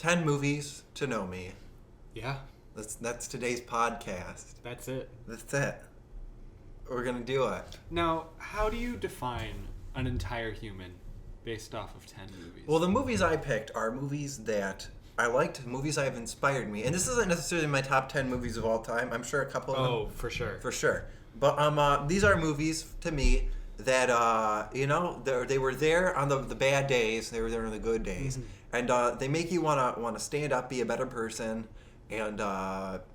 10 movies to know me. Yeah. That's today's podcast. That's it. That's it. We're going to do it. Now, how do you define an entire human based off of 10 movies? Well, the movies I picked are movies that I liked, movies that have inspired me. And this isn't necessarily my top 10 movies of all time. I'm sure a couple of them. Oh, for sure. For sure. But these are movies, to me, that, they were there on the bad days. They were there on the good days. Mm-hmm. And they make you want to stand up, be a better person, and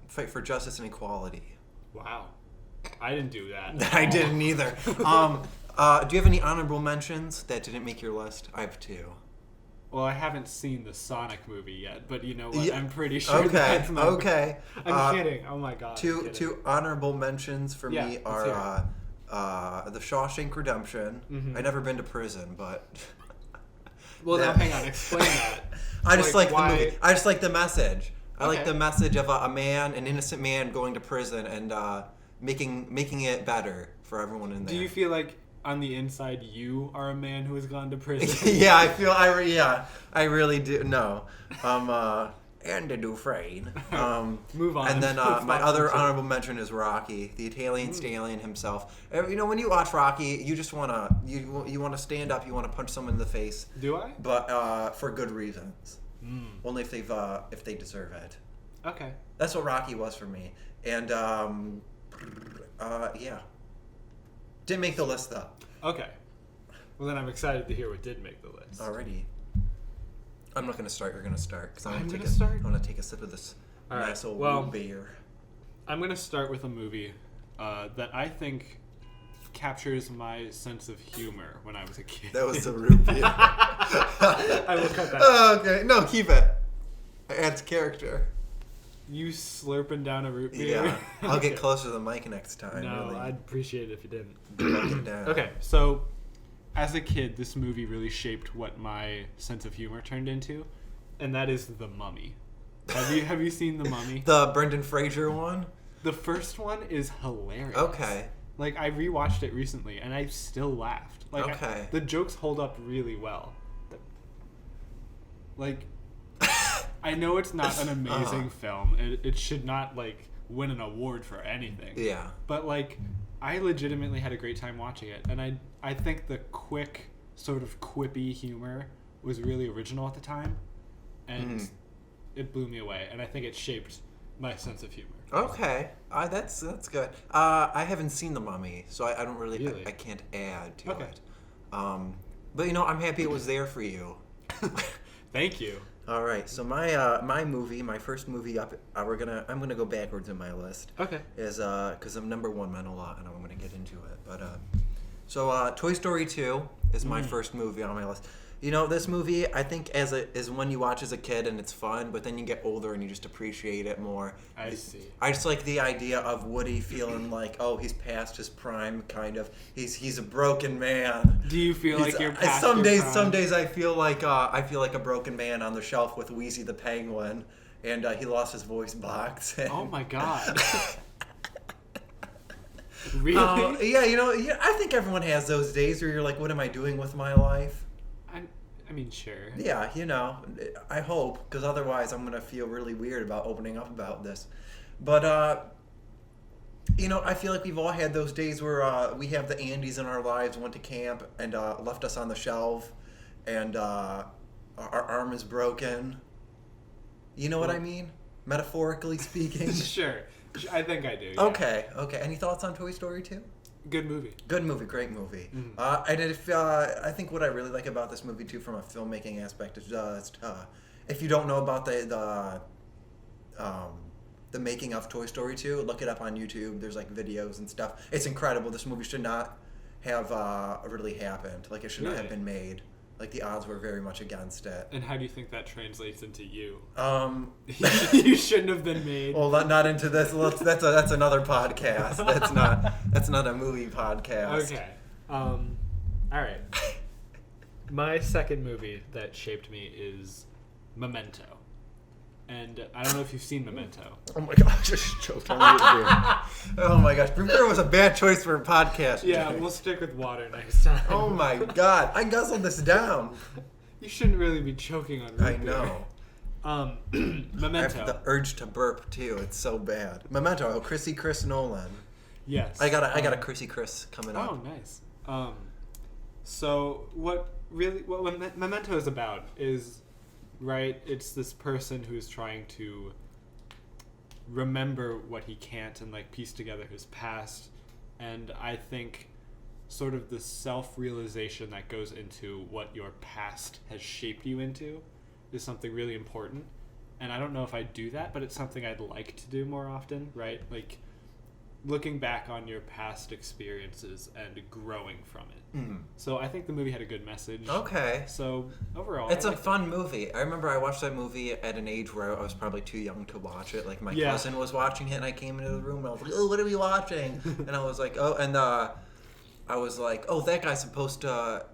fight for justice and equality. Wow. I didn't do that. I didn't either. Do you have any honorable mentions that didn't make your list? I have two. Well, I haven't seen the Sonic movie yet, but you know what? Yeah. I'm pretty sure that's my... Okay. I'm kidding. Oh my god. Two honorable mentions for me are The Shawshank Redemption. Mm-hmm. I've never been to prison, but... Well, now hang on. Explain that. I just like the movie. I just like the message. I like Okay. the message of an innocent man going to prison and making it better for everyone in there. Do you feel like on the inside you are a man who has gone to prison? Yeah, I really do. No. Andy Dufresne. Move on. And then my other honorable mention is Rocky, the Italian stallion himself. You know, when you watch Rocky, you just wanna you wanna stand up, you wanna punch someone in the face. Do I? But for good reasons. Only if they deserve it. Okay. That's what Rocky was for me. And yeah. Didn't make the list though. Okay. Well, then I'm excited to hear what did make the list. Alrighty. I'm not going to start. You're going to start. Because I'm going to start? I'm going to take a sip of this nice old root beer. I'm going to start with a movie that I think captures my sense of humor when I was a kid. That was the root beer. I will cut that. Oh, okay. No, keep it. It adds character. You slurping down a root beer? Yeah. I'll get closer to the mic next time. No, really. I'd appreciate it if you didn't. Lock it down. Okay, so as a kid, this movie really shaped what my sense of humor turned into, and that is The Mummy. Have you seen The Mummy? The Brendan Fraser one? The first one is hilarious. Okay. Like, I rewatched it recently, and I still laughed. Like, okay. The jokes hold up really well. Like, I know it's not an amazing film. It should not, like, win an award for anything. Yeah. But, like, I legitimately had a great time watching it. And I think the quick, sort of quippy humor was really original at the time. And it blew me away. And I think it shaped my sense of humor. Okay. That's good. I haven't seen The Mummy, so I don't really. I can't add to it. But, you know, I'm happy it was there for you. Thank you. All right, so my first movie up, I'm gonna go backwards in my list. Okay. Is because I'm number one on a lot, and I'm gonna get into it. But so Toy Story 2 is my first movie on my list. You know, this movie I think is one you watch as a kid and it's fun, but then you get older and you just appreciate it more. I see. I just like the idea of Woody feeling like, oh, he's past his prime, kind of. He's a broken man. Do you feel like you're past some your days? prime? Some days I feel like a broken man on the shelf with Wheezy the Penguin, and he lost his voice box. Oh my god. Really? Yeah, you know, I think everyone has those days where you're like, what am I doing with my life? I mean, sure. Yeah, you know, I hope, because otherwise I'm going to feel really weird about opening up about this. But, you know, I feel like we've all had those days where we have the Andys in our lives, went to camp, and left us on the shelf, and our arm is broken. You know what I mean? Metaphorically speaking. Sure. I think I do. Yeah. Okay. Any thoughts on Toy Story 2? Good movie. Good movie, great movie. Mm-hmm. I think what I really like about this movie too, from a filmmaking aspect, is if you don't know about the making of Toy Story 2, look it up on YouTube. There's like videos and stuff. It's incredible. This movie should not have really happened. Like it should not have been made. Like the odds were very much against it. And how do you think that translates into you? You shouldn't have been made. Well, not into this. That's another podcast. That's not a movie podcast. Okay. All right. My second movie that shaped me is Memento. And I don't know if you've seen Memento. Oh my gosh, I just choked on root beer. Oh my gosh, root beer was a bad choice for a podcast. Yeah, we'll stick with water next time. Oh my god, I guzzled this down. You shouldn't really be choking on root beer. I know. I Memento. have the urge to burp too. It's so bad. Memento, Chris Nolan. Yes. I got a Chrissy Chris coming up. Oh, nice. So what Memento is about is, right, it's this person who's trying to remember what he can't and like piece together his past, and I think sort of the self-realization that goes into what your past has shaped you into is something really important. And I don't know if I do that, but it's something I'd like to do more often, right? Like looking back on your past experiences and growing from it. So I think the movie had a good message. Okay. So overall, It's a fun movie. I remember I watched that movie at an age where I was probably too young to watch it. Like my cousin was watching it, and I came into the room and I was like, "Oh, what are we watching?" And I was like, "Oh," and I was like, "Oh, that guy's supposed to."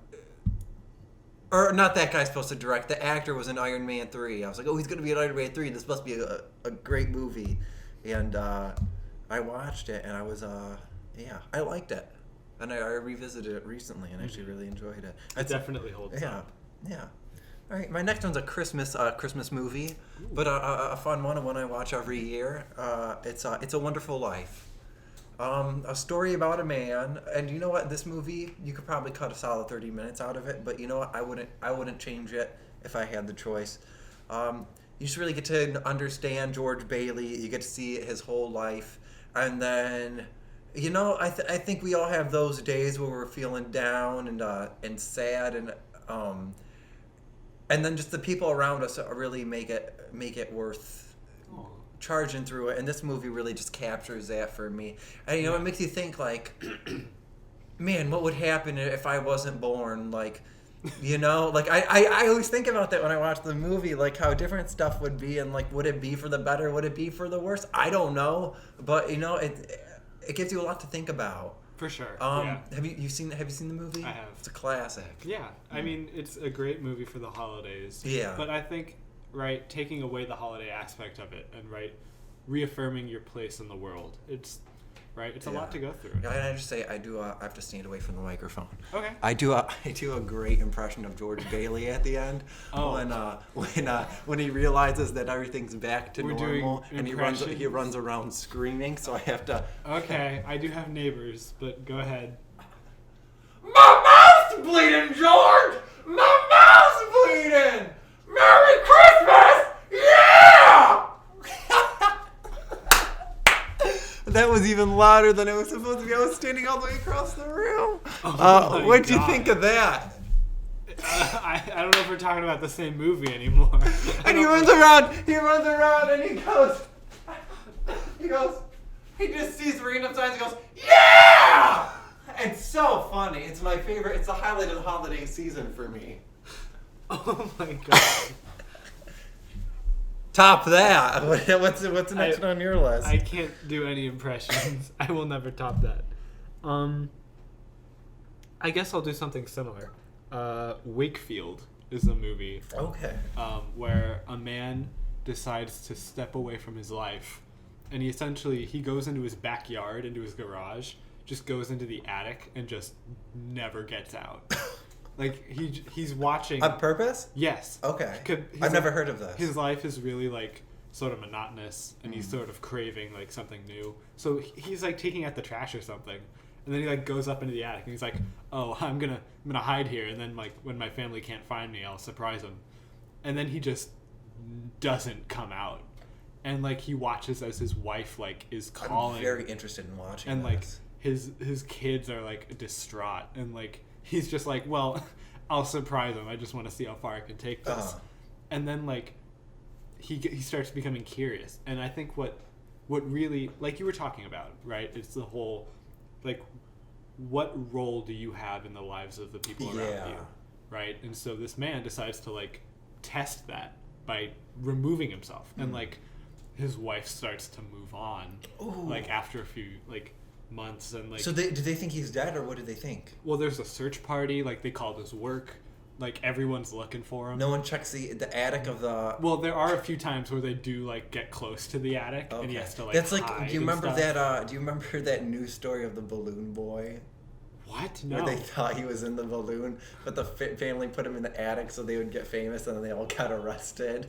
Or not that guy's supposed to direct. The actor was in Iron Man 3. I was like, "Oh, he's going to be in Iron Man 3. This must be a great movie." And I watched it, and I was I liked it. And I revisited it recently and actually really enjoyed it. It definitely holds up. Yeah. All right, my next one's a Christmas movie, but a fun one I watch every year. It's a Wonderful Life. A story about a man, and you know what? This movie, you could probably cut a solid 30 minutes out of it, but you know what? I wouldn't change it if I had the choice. You just really get to understand George Bailey. You get to see his whole life, and then. You know, I think we all have those days where we're feeling down and sad and then just the people around us really make it worth charging through it. And this movie really just captures that for me. And you know, it makes you think like, man, what would happen if I wasn't born? Like, you know, like I always think about that when I watch the movie, like how different stuff would be, and like would it be for the better? Would it be for the worse? I don't know, but you know it gives you a lot to think about. For sure. Have you seen the movie? I have. It's a classic. Yeah. I mean, it's a great movie for the holidays. Yeah. But I think, right, taking away the holiday aspect of it and, right, reaffirming your place in the world. It's a lot to go through. Yeah, and I just say I have to stand away from the microphone. Okay. I do a great impression of George Bailey at the end when he realizes that everything's back to normal and he runs around screaming. So I have to. Okay, I do have neighbors, but go ahead. My mouth's bleeding, George. My mouth's bleeding. Merry Christmas! Yeah! That was even louder than it was supposed to be. I was standing all the way across the room. What'd you think of that? I don't know if we're talking about the same movie anymore. And he runs around, and he just sees random signs and goes, yeah! It's so funny. It's my favorite. It's the highlight of the holiday season for me. Oh my god. Top that. What's the next one on your list? I can't do any impressions. I will never top that. I guess I'll do something similar. Wakefield is a movie. Okay. Where a man decides to step away from his life, and he goes into his backyard, into his garage, just goes into the attic, and just never gets out. Like he's watching on purpose? Yes. Okay. I've never heard of this. His life is really like sort of monotonous, and he's sort of craving like something new. So he's like taking out the trash or something, and then he like goes up into the attic, and he's like, "Oh, I'm gonna hide here, and then like when my family can't find me, I'll surprise them." And then he just doesn't come out, and like he watches as his wife like is calling. I'm very interested in watching. And this. like his kids are like distraught, and like. He's just like, well, I'll surprise him. I just want to see how far I can take this. And then like he starts becoming curious. And I think what really, like you were talking about, right? It's the whole like what role do you have in the lives of the people around you, right? And so this man decides to like test that by removing himself, and like his wife starts to move on, like after a few like months, and like. So did they think he's dead, or what did they think? Well, there's a search party. Like they called his work. Like everyone's looking for him. No one checks the attic of the. Well, there are a few times where they do like get close to the attic, and he has to like. That's like. Do you remember that? Do you remember that news story of the balloon boy? What? No. Where they thought he was in the balloon, but the family put him in the attic so they would get famous, and then they all got arrested.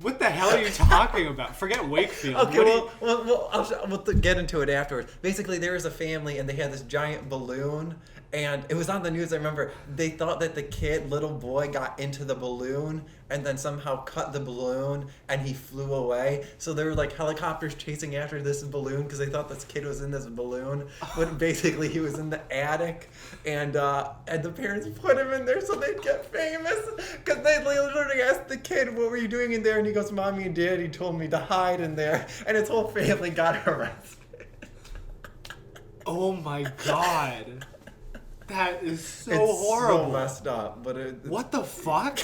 What the hell are you talking about? Forget Wakefield. Okay, we'll get into it afterwards. Basically, there was a family, and they had this giant balloon, and it was on the news. I remember they thought that the little boy, got into the balloon and then somehow cut the balloon, and he flew away. So there were like helicopters chasing after this balloon because they thought this kid was in this balloon, but basically he was in the attic, and the parents put him in there so they'd get famous because they literally asked the kid, "What were you doing in there?" And he goes, "Mommy and Daddy told me to hide in there," and his whole family got arrested. Oh my god. That is so It's horrible. so messed up, but what the fuck?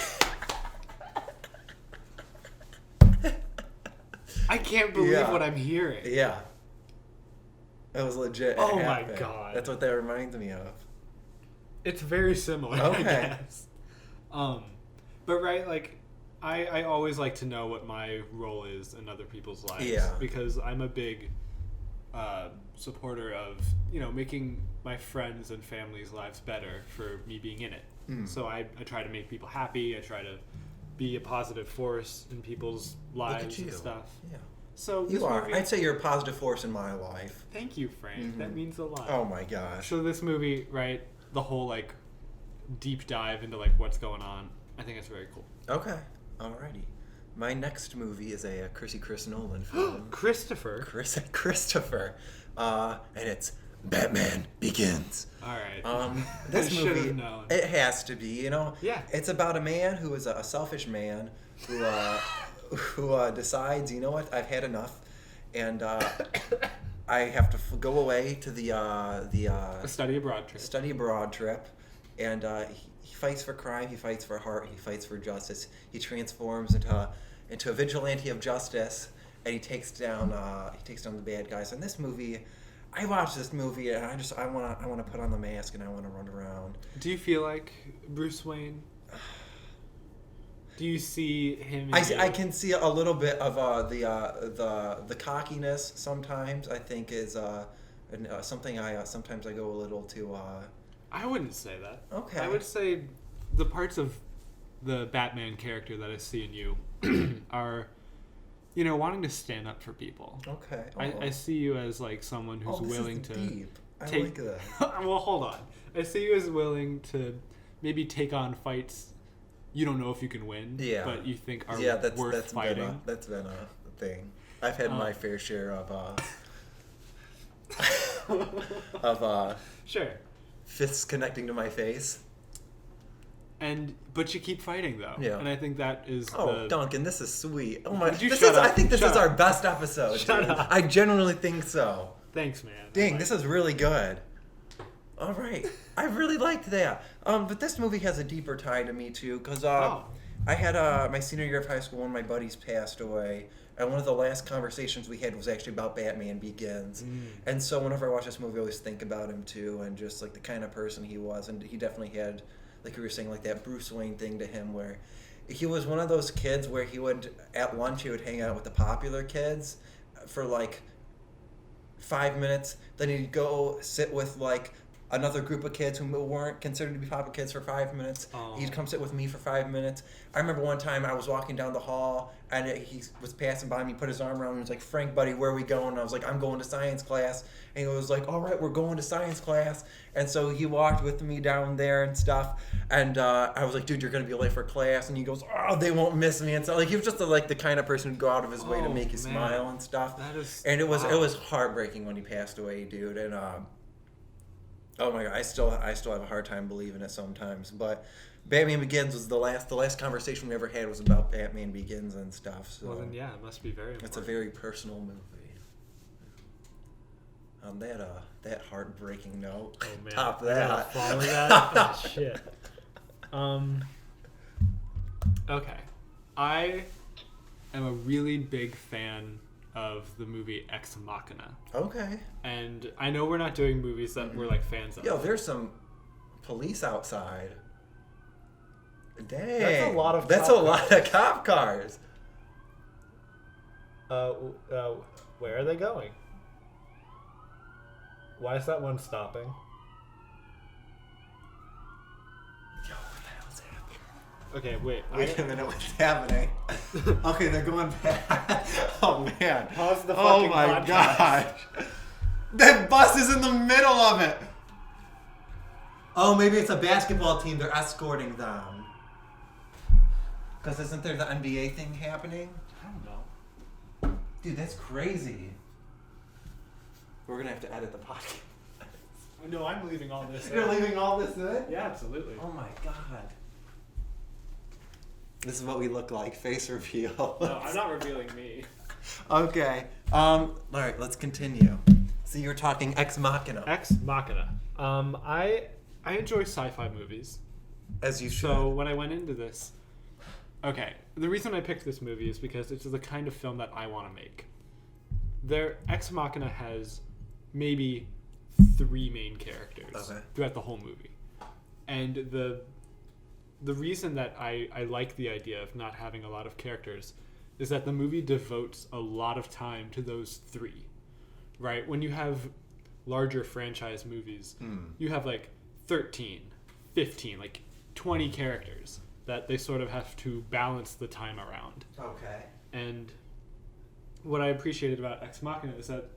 I can't believe what I'm hearing. Yeah. It was legit. Oh my god. That's what that reminds me of. It's very similar, Okay. I guess. But right, like, I always like to know what my role is in other people's lives. Yeah. Because I'm a big supporter of, making my friends and family's lives better for me being in it. So I try to make people happy. I try to be a positive force in people's lives and stuff. Yeah. So You are. I'd say you're a positive force in my life. Thank you, Frank. Mm-hmm. That means a lot. Oh my gosh. So this movie, right, the whole like deep dive into like what's going on, I think it's very cool. Okay. Alrighty. My next movie is a Chris Nolan film. Christopher. Christopher. And it's Batman Begins. All right. This I should've movie, known. it has to be, Yeah. It's about a man who is a selfish man who decides, you know what, I've had enough, and I have to go away to A study abroad trip. study abroad trip, and he fights for crime, he fights for heart, he fights for justice. He transforms into a vigilante of justice, and he takes down the bad guys. In this movie, I watched this movie and I want to put on the mask and I want to run around. Do you feel like Bruce Wayne? Do you see him? I can see a little bit of the cockiness sometimes. I think is something sometimes I go a little too. I wouldn't say that. Okay. I would say the parts of the Batman character that I see in you are, wanting to stand up for people. Okay. I see you as like someone who's willing to deep. I take. like that. Well, hold on. I see you as willing to maybe take on fights you don't know if you can win, but you think are worth fighting. That's been a thing. I've had my fair share of Sure. fists connecting to my face. But you keep fighting though. Yeah. And I think that is Duncan, this is sweet. Oh my! Would you This shut is. I up? think this Shut is up. our best episode. Shut dude. up. I genuinely think so. Thanks, man. Dang, this is really good. All right, I really liked that. But this movie has a deeper tie to me too, because I had my senior year of high school when my buddies passed away, and one of the last conversations we had was actually about Batman Begins. And so whenever I watch this movie, I always think about him too, and just like the kind of person he was, and he definitely had, like you were saying, like that Bruce Wayne thing to him, where he was one of those kids where he would at lunch he would hang out with the popular kids for like 5 minutes, then he'd go sit with like another group of kids who weren't considered to be popular kids for 5 minutes. He'd come sit with me for 5 minutes. I remember one time I was walking down the hall and he was passing by me, put his arm around me, and was like, "Frank, buddy, where are we going?" And I was like, "I'm going to science class." And he was like, "All right, we're going to science class." And so he walked with me down there and stuff. And I was like, "Dude, you're going to be late for class." And he goes, "Oh, they won't miss me." And so like he was just the kind of person who'd go out of his way to make you smile and stuff. And it was heartbreaking when he passed away, dude. And oh my god, I still have a hard time believing it sometimes. But Batman Begins was the last conversation we ever had was about Batman Begins and stuff. So well then, yeah, it must be very important. it's a very personal movie. On that heartbreaking note, Oh man, top I gotta that. follow that. Oh, shit. Okay, I am a really big fan of the movie Ex Machina. Okay. And I know we're not doing movies that we're like fans of. Yo, there's some police outside. Dang. That's a lot of That's cop a lot of cop cars. Where are they going? Why is that one stopping? Yo, what the hell's happening? Okay, wait. Wait a minute, what's happening? Okay, they're going back. Oh man. Pause the Oh fucking my podcast. gosh. That bus is in the middle of it. Oh, maybe it's a basketball team. They're escorting them. Because isn't there the NBA thing happening? I don't know. Dude, that's crazy. We're going to have to edit the podcast. No, I'm leaving all this. You're leaving all this in? Yeah, absolutely. Oh my god. This is what we look like. Face reveal. No, I'm not revealing me. Okay. Alright, let's continue. So you were talking Ex Machina. Ex Machina. I enjoy sci-fi movies. As you should. So when I went into this, okay, the reason I picked this movie is because it's the kind of film that I want to make. Ex Machina has maybe 3 main characters throughout the whole movie, and the reason that I like the idea of not having a lot of characters is that the movie devotes a lot of time to those 3. Right? When you have larger franchise movies, you have like 13, 15, like 20 characters that they sort of have to balance the time around. Okay. And what I appreciated about Ex Machina is that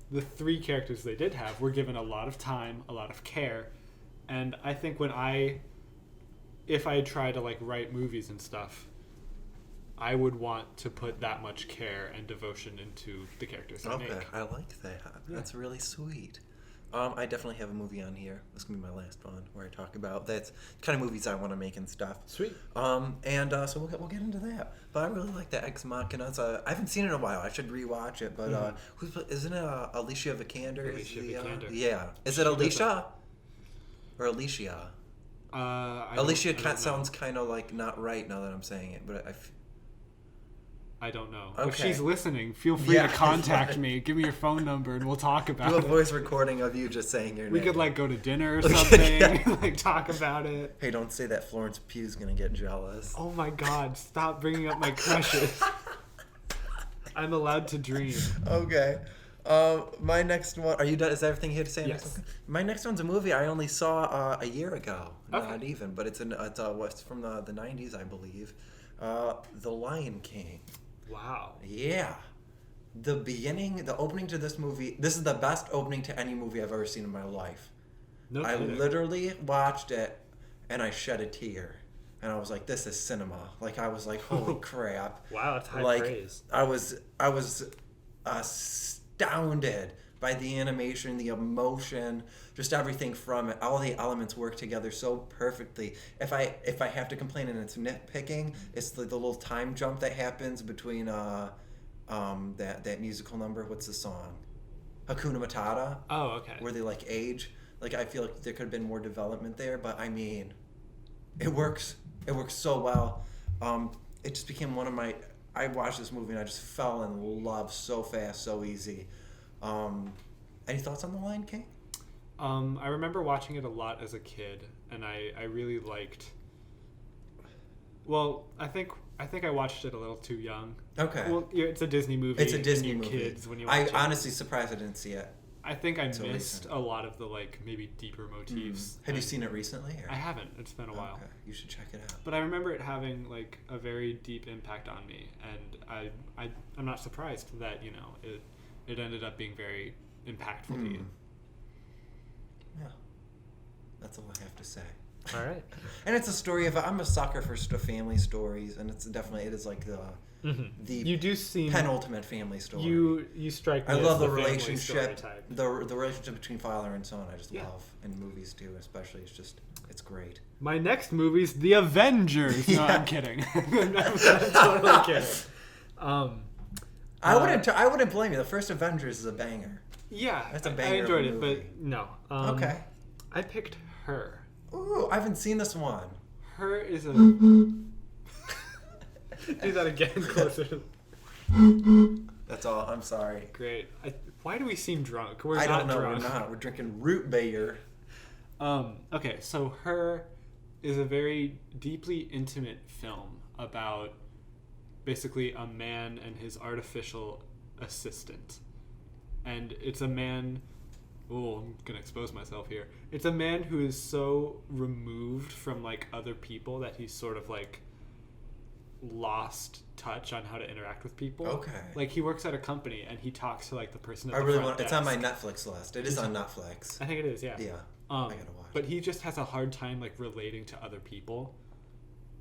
the 3 characters they did have were given a lot of time, a lot of care, and I think if I try to like write movies and stuff, I would want to put that much care and devotion into the characters I make. Okay, I like that. That's really sweet. I definitely have a movie on here. This is going to be my last one where I talk about that's kind of movies I want to make and stuff. Sweet. So we'll get into that. But I really like that Ex Machina. I haven't seen it in a while. I should rewatch it. But isn't it Alicia Vikander? Alicia Vikander. Yeah. Is it Alicia? Or Alicia? Alicia sounds kind of like not right now that I'm saying it. But I don't know. Okay. If she's listening, feel free to contact me. Give me your phone number and we'll talk about do a it. voice recording of you just saying your name. We could like go to dinner or something, like talk about it. Hey, don't say that. Florence Pugh's gonna get jealous. Oh my God! Stop bringing up my crushes. I'm allowed to dream. Okay. My next one. Are you done? Is that everything you had to say? Yes. My next one's a movie I only saw a year ago. Okay. Not even, but it's what's from the 90s, I believe. The Lion King. Wow. Yeah. The opening to this movie. This is the best opening to any movie I've ever seen in my life. No I kidding. literally watched it and I shed a tear. And I was like, this is cinema. Like, I was like, holy crap. Wow, that's high praise. I was astounded by the animation, the emotion, just everything from it. All the elements work together so perfectly. If I have to complain and it's nitpicking, it's the little time jump that happens between that musical number. What's the song? Hakuna Matata. Oh, okay. Where they like age. Like, I feel like there could have been more development there, but I mean, it works. It works so well. It just became one of my. I watched this movie and I just fell in love so fast, so easy. Any thoughts on The Lion King? I remember watching it a lot as a kid, and I really liked. Well, I think I watched it a little too young. Okay. Well, yeah, it's a Disney movie. It's a Disney and movie. Kids when you watch it. honestly surprised I didn't see it. I think I Until missed recent. a lot of the like maybe deeper motifs. Have you seen it recently? Or? I haven't. It's been a while. Okay, you should check it out. But I remember it having like a very deep impact on me, and I'm not surprised that it ended up being very impactful to you. Yeah, that's all I have to say. All right. And it's a story of I'm a sucker for family stories, and it is like the You do seem penultimate family story. You strike me I as love the family relationship, story type. the relationship between father and son. I just Yeah. love in movies too, especially. It's great. My next movie's The Avengers. No, Yeah. I'm kidding. I'm totally kidding. I wouldn't blame you. The first Avengers is a banger. Yeah, That's a I banger enjoyed of a it, movie. but no. Okay. I picked Her. Ooh, I haven't seen this one. Her is a. Do that again, closer. That's all. I'm sorry. Great. Why do we seem drunk? We're I not don't know. drunk. We're not. We're drinking root beer. Okay, so Her is a very deeply intimate film about basically a man and his artificial assistant. And it's a man... Oh, I'm going to expose myself here. It's a man who is so removed from, like, other people that he's sort of, like, lost touch on how to interact with people. Okay. Like he works at a company and he talks to like the person at I the really front want. desk. It's on my Netflix list. It is on Netflix. I think it is, yeah. Yeah. I gotta watch. But he just has a hard time like relating to other people,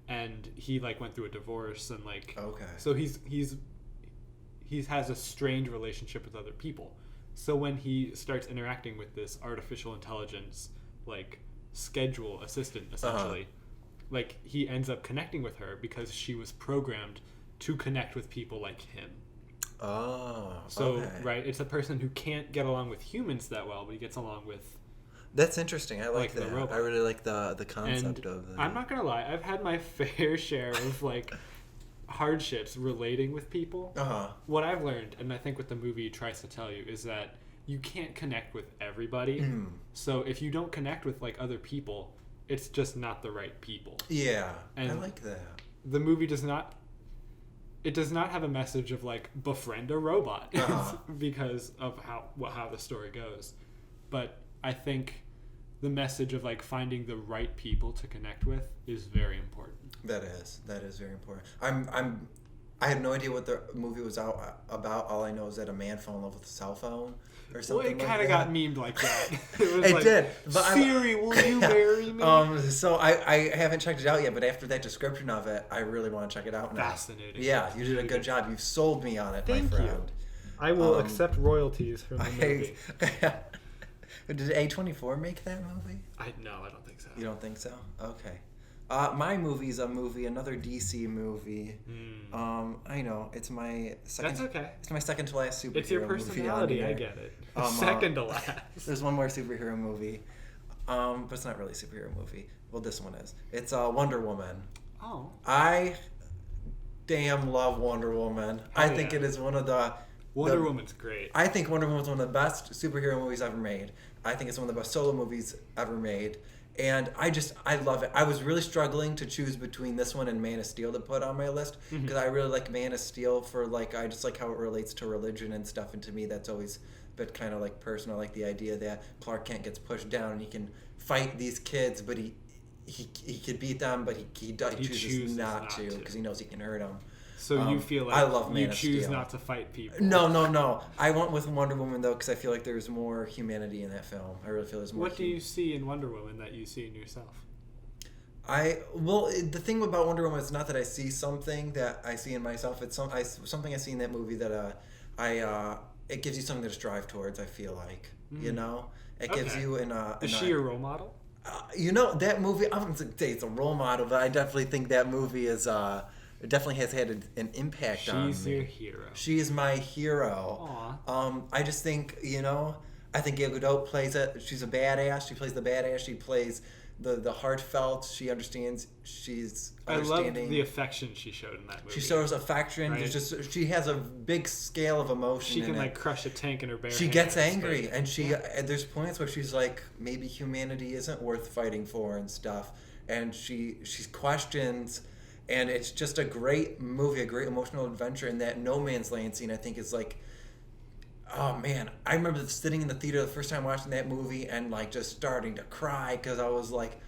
and he like went through a divorce and like. Okay. So he has a strained relationship with other people. So when he starts interacting with this artificial intelligence like schedule assistant essentially, like he ends up connecting with her because she was programmed to connect with people like him. Oh. So okay. right, it's a person who can't get along with humans that well, but he gets along with. That's interesting. I like the that. robot. I really like the concept And of that. I'm not gonna lie, I've had my fair share of like hardships relating with people. What I've learned, and I think what the movie tries to tell you, is that you can't connect with everybody. So if you don't connect with like other people, it's just not the right people. Yeah, and I like that. The movie does not have a message of like befriend a robot because of how the story goes. But I think the message of like finding the right people to connect with is very important. That is very important. I had no idea what the movie was about. All I know is that a man fell in love with a cell phone or something. Well, it kind of got memed like that. It was it like, did. But Siri, will you marry me? So I haven't checked it out yet, but after that description of it, I really want to check it out now. Fascinating. Yeah, you did a good job. You've sold me on it, Thank my you. friend. I will accept royalties from the movie. Did A24 make that movie? No, I don't think so. You don't think so? Okay. My movie's another DC movie. I know it's my second. That's okay. It's my second to last superhero movie. It's your personality. I get it. Second to last. There's one more superhero movie, but it's not really a superhero movie. Well, this one is. It's Wonder Woman. Oh. I damn love Wonder Woman. I think it is one of the. Wonder Woman's great. I think Wonder Woman's one of the best superhero movies ever made. I think it's one of the best solo movies ever made. And I love it. I was really struggling to choose between this one and Man of Steel to put on my list because I really like Man of Steel for like I just like how it relates to religion and stuff, and to me that's always been kind of like personal, like the idea that Clark Kent gets pushed down and he can fight these kids, but he could beat them, but he chooses not to because he knows he can hurt them. So you feel like I love Man you of choose Steel. not to fight people. No. I went with Wonder Woman though because I feel like there's more humanity in that film. I really feel there's more. What do you see in Wonder Woman that you see in yourself? The thing about Wonder Woman is not that I see something that I see in myself. It's something I see in that movie that it gives you something to strive towards. I feel like you know it gives you Is she your role model? That movie. I wouldn't say it's a role model, but I definitely think that movie is. It definitely has had an impact on me. She's your hero. She is my hero. Aww. I just think, I think Gal Gadot plays it. She's a badass. She plays the badass. She plays the heartfelt. She understands. She's understanding. I love the affection she showed in that movie. She shows affection. Right? She has a big scale of emotion. She can like crush a tank in her bare hands. She gets angry, and there's points where she's like, maybe humanity isn't worth fighting for and stuff, and she questions. And it's just a great movie, a great emotional adventure. And that No Man's Land scene, I think, is like, oh man, I remember sitting in the theater the first time watching that movie and like just starting to cry because I was like,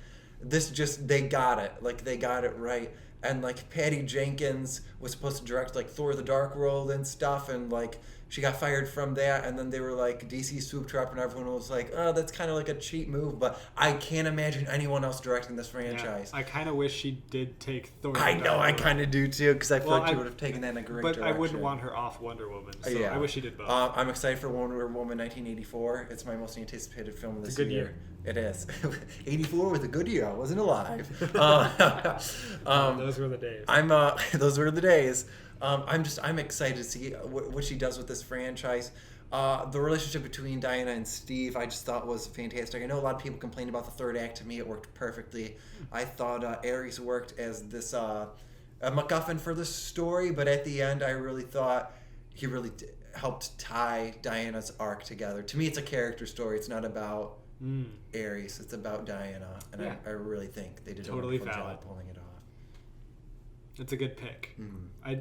they got it. Like they got it right. And like Patty Jenkins was supposed to direct like Thor: The Dark World and stuff, and like she got fired from that, and then they were like DC swooped her up, and everyone was like, oh, that's kind of like a cheap move, but I can't imagine anyone else directing this franchise. Yeah, I kind of wish she did take Thor. I know, I kind of do too, because I feel like she would have taken that in a great direction. But I wouldn't want her off Wonder Woman, so I wish she did both. I'm excited for Wonder Woman 1984. It's my most anticipated film of this year. It's a good year. It is. 84 was a good year. I wasn't alive. Those were the days. Those were the days. I'm excited to see what she does with this franchise. The relationship between Diana and Steve, I just thought was fantastic. I know a lot of people complained about the third act. To me, it worked perfectly. I thought Ares worked as this a MacGuffin for the story, but at the end, I really thought he really helped tie Diana's arc together. To me, it's a character story. It's not about Ares. It's about Diana, and I really think they did totally a wonderful valid. job pulling it off. It's a good pick.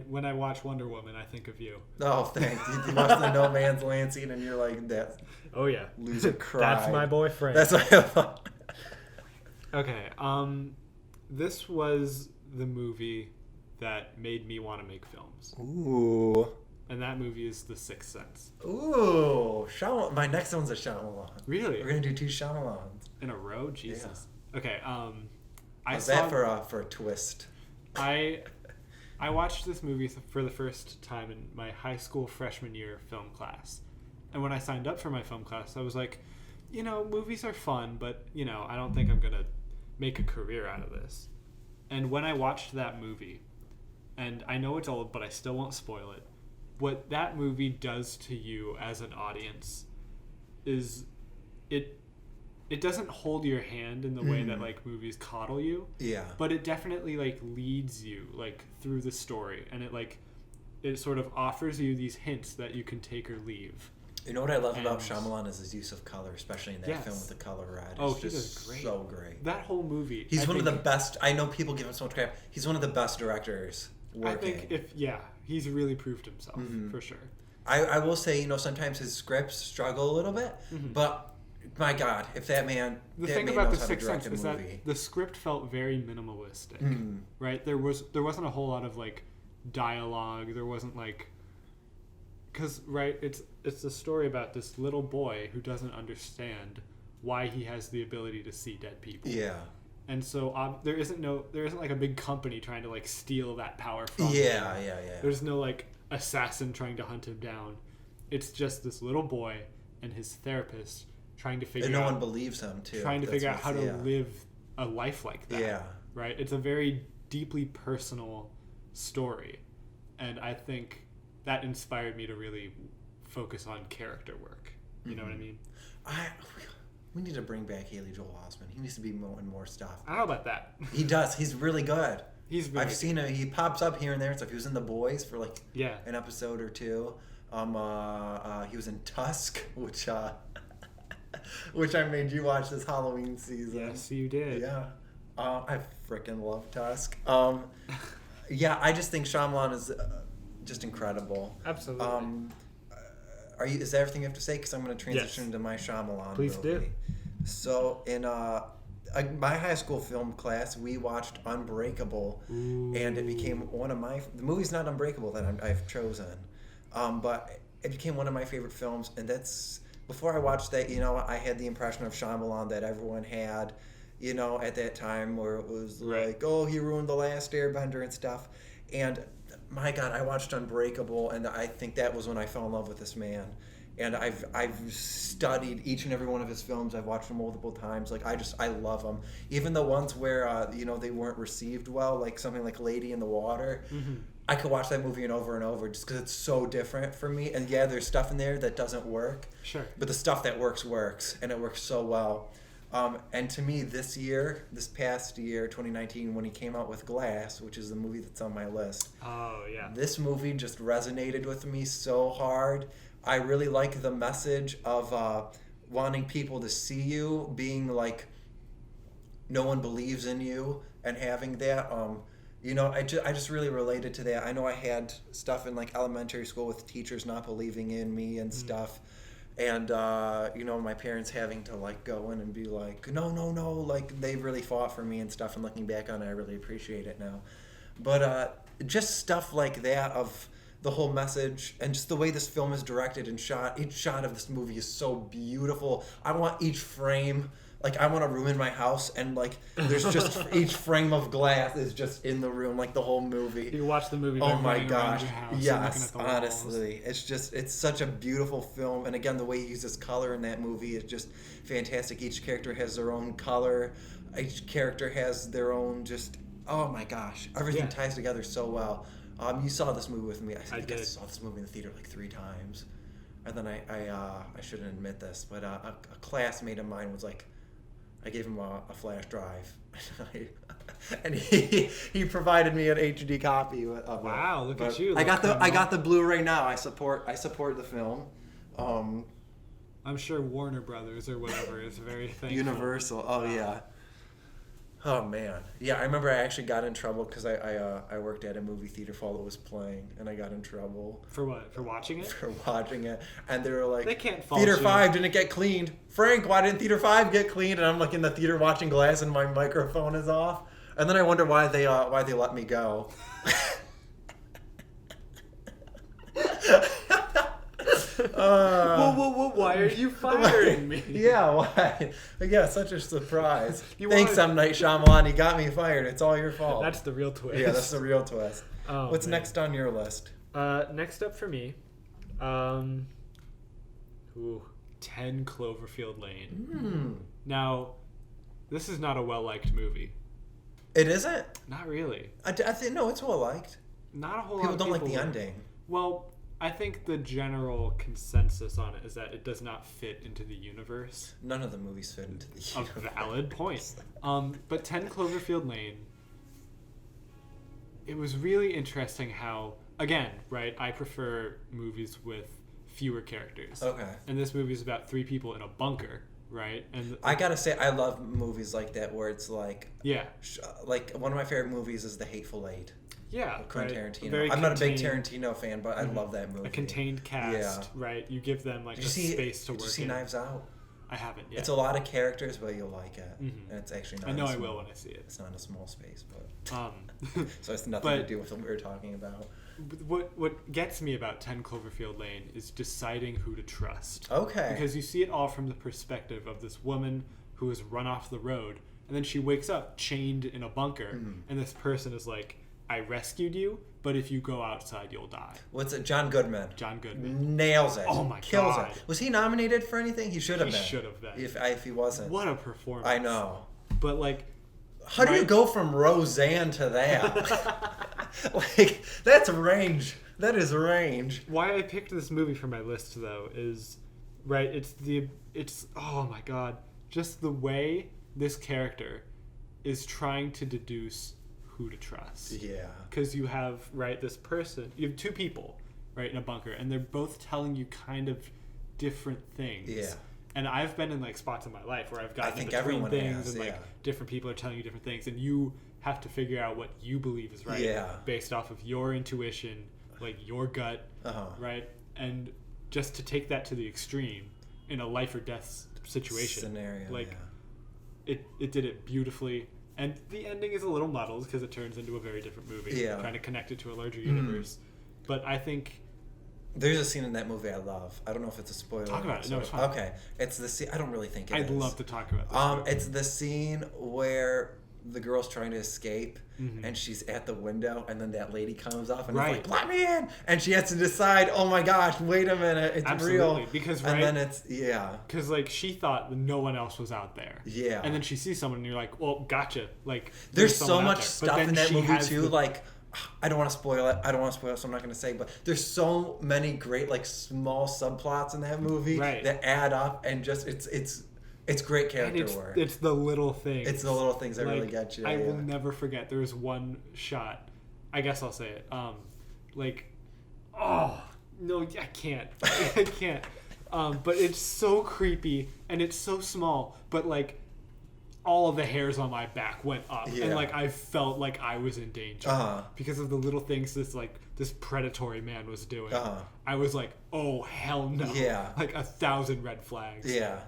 When I watch Wonder Woman, I think of you. Oh, thanks. You watch the No Man's Land scene, and you're like, that. Oh yeah, Loser cried. That's my boyfriend. That's what I thought. Okay. This was the movie that made me want to make films. Ooh. And that movie is The Sixth Sense. Ooh. My next one's a Shyamalan. Really? We're going to do 2 Shyamalans. In a row? Jesus. Yeah. Okay. How's that for a twist? I watched this movie for the first time in my high school freshman year film class. And when I signed up for my film class, I was like, movies are fun, but, I don't think I'm going to make a career out of this. And when I watched that movie, and I know it's old, but I still won't spoil it, what that movie does to you as an audience is it doesn't hold your hand in the way that like movies coddle you. Yeah. But it definitely like leads you like through the story, and it sort of offers you these hints that you can take or leave. You know what I love about Shyamalan is his use of color, especially in that film with the color red. Oh, he does great. So great. That whole movie. He's one of the best. I know people give him so much crap. He's one of the best directors working. I think he's really proved himself for sure. I will say, sometimes his scripts struggle a little bit, but my God, if that man the thing about The Sixth Sense is that the script felt very minimalistic, right? There wasn't a whole lot of like dialogue. There wasn't like, because right, it's a story about this little boy who doesn't understand why he has the ability to see dead people. Yeah. And so there isn't like a big company trying to like steal that power from him. Yeah. There's no like assassin trying to hunt him down. It's just this little boy and his therapist trying to figure out. And no one believes him too. Trying to figure out how to live a life like that. Yeah. Right? It's a very deeply personal story. And I think that inspired me to really focus on character work. You know what I mean? We need to bring back Haley Joel Osment. He needs to be in more stuff. I don't know about that. He does. He's really good. I've seen him. He pops up here and there and stuff. He was in The Boys for like an episode or two. He was in Tusk, which I made you watch this Halloween season. Yes, you did. Yeah. I freaking love Tusk. I just think Shyamalan is just incredible. Absolutely. Is that everything you have to say? Because I'm going to transition to my Shyamalan Please movie. do. So in my high school film class, we watched Unbreakable, and it became one of my. The movie's not Unbreakable that I've chosen, but it became one of my favorite films. And that's before I watched that. I had the impression of Shyamalan that everyone had, at that time, where it was like, oh, he ruined The Last Airbender and stuff, and. My God, I watched Unbreakable, and I think that was when I fell in love with this man. And I've studied each and every one of his films. I've watched them multiple times. Like I love them. Even the ones where they weren't received well, like something like Lady in the Water. Mm-hmm. I could watch that movie over and over just because it's so different for me. And yeah, there's stuff in there that doesn't work. Sure. But the stuff that works, and it works so well. And to me, this past year, 2019, when he came out with Glass, which is the movie that's on my list. Oh, yeah. This movie just resonated with me so hard. I really like the message of wanting people to see you, being like, no one believes in you, and having that. I just really related to that. I know I had stuff in like elementary school with teachers not believing in me and stuff. And, my parents having to, like, go in and be like, no, like, they really fought for me and stuff, and looking back on it, I really appreciate it now. But just stuff like that of the whole message, and just the way this film is directed and shot. Each shot of this movie is so beautiful. I want each frame... Like, I want to ruin my house, and, like, there's just each frame of glass is just in the room, like, the whole movie. You watch the movie by running around your house. Yes, honestly. It's such a beautiful film. And, again, the way he uses color in that movie is just fantastic. Each character has their own color. Each character has their own just, oh, my gosh. Everything ties together so well. You saw this movie with me. I think I saw this movie in the theater, like, 3 times. And then I shouldn't admit this, but a classmate of mine was like, I gave him a flash drive, and he provided me an HD copy of it. Wow, look at you! I got the Blu-ray now. I support the film. I'm sure Warner Brothers or whatever is very thankful. Universal. Oh yeah. Oh man, yeah. I remember I actually got in trouble because I worked at a movie theater while it was playing, and I got in trouble. For what? For watching it? For watching it, and they were like, "They can't fault Theater you. 5 didn't get cleaned. Frank, why didn't Theater 5 get cleaned?" And I'm like in the theater watching Glass, and my microphone is off. And then I wonder why they let me go. Whoa, why are you firing me? Yeah, why? Yeah, such a surprise. You Thanks, wanted- M. Night Shyamalan. You got me fired. It's all your fault. That's the real twist. Yeah, that's the real twist. Oh, What's man. next on your list? Next up for me, 10 Cloverfield Lane. Now, this is not a well-liked movie. It isn't? Not really. I think, no, it's well liked. Not a whole People lot of don't like the people ending. Well, I think the general consensus on it is that it does not fit into the universe. None of the movies fit into the A universe. valid point. But 10 Cloverfield Lane, it was really interesting how, again, right, I prefer movies with fewer characters. Okay. And this movie is about 3 people in a bunker, right? And I gotta say, I love movies like that where it's like, yeah, like one of my favorite movies is The Hateful Eight. yeah, Quentin right? Tarantino. Very I'm not a big contained- Tarantino fan, but I love that movie. A contained cast, Yeah. right? You give them like Did a you see, space to work did you see in. Knives Out? I haven't yet. It's a lot of characters, but you'll like it. Mhm. And it's actually not. I know a I small- will when I see it. It's not a small space, but so it's nothing But- to do with what we were talking about. What gets me about 10 Cloverfield Lane is deciding who to trust. Okay. Because you see it all from the perspective of this woman who has run off the road, and then she wakes up chained in a bunker, and this person is like, I rescued you, but if you go outside, you'll die. What's it? John Goodman. John Goodman. Nails it. Oh my Kills God. it. Was he nominated for anything? He should have He been. should have been. If he wasn't. What a performance. I know. But like, How do you Right. go from Roseanne to that? Like, that's range. That is range. why I picked this movie for my list though is, right, it's oh my God, just the way this character is trying to deduce who to trust. Yeah. Because you have, right, this person, you have 2 people, right, in a bunker, and they're both telling you kind of different things. Yeah. And I've been in like spots in my life where I've gotten think in between everyone things has, and like yeah. different people are telling you different things, and you have to figure out what you believe is right Yeah. based off of your intuition, like your gut, Uh-huh. right? And just to take that to the extreme in a life or death situation, Scenario. like yeah. it did it beautifully. And the ending is a little muddled because it turns into a very different movie, Yeah. trying to connect it to a larger universe. But I think There's a scene in that movie I love. I don't know if it's a spoiler. Talk about it. No, it's fine. Okay. It's the scene. I don't really think it I'd is. love to talk about this. movie. It's the scene where the girl's trying to escape Mhm. and she's at the window and then that lady comes up and Right. is like, let me in! And she has to decide, oh my gosh, wait a minute, it's Absolutely, real. because, And right- then it's, yeah. Because like she thought that no one else was out there. Yeah. And then she sees someone and you're like, well, gotcha. Like There's so someone out much there. But stuff then in that she movie has too, the- like, I don't want to spoil it. So I'm not going to say. But there's so many great like small subplots in that movie Right. that add up, and just it's great and character work. it's the little things. It's the little things that really Like, get you. I will yeah. never forget. There was one shot. I guess I'll say it. Like, oh no, I can't. I can't. But it's so creepy and it's so small. But like, all of the hairs on my back went up, Yeah. and like I felt like I was in danger because of the little things this predatory man was doing. I was like, oh hell no. Yeah. Like 1,000 red flags. Yeah.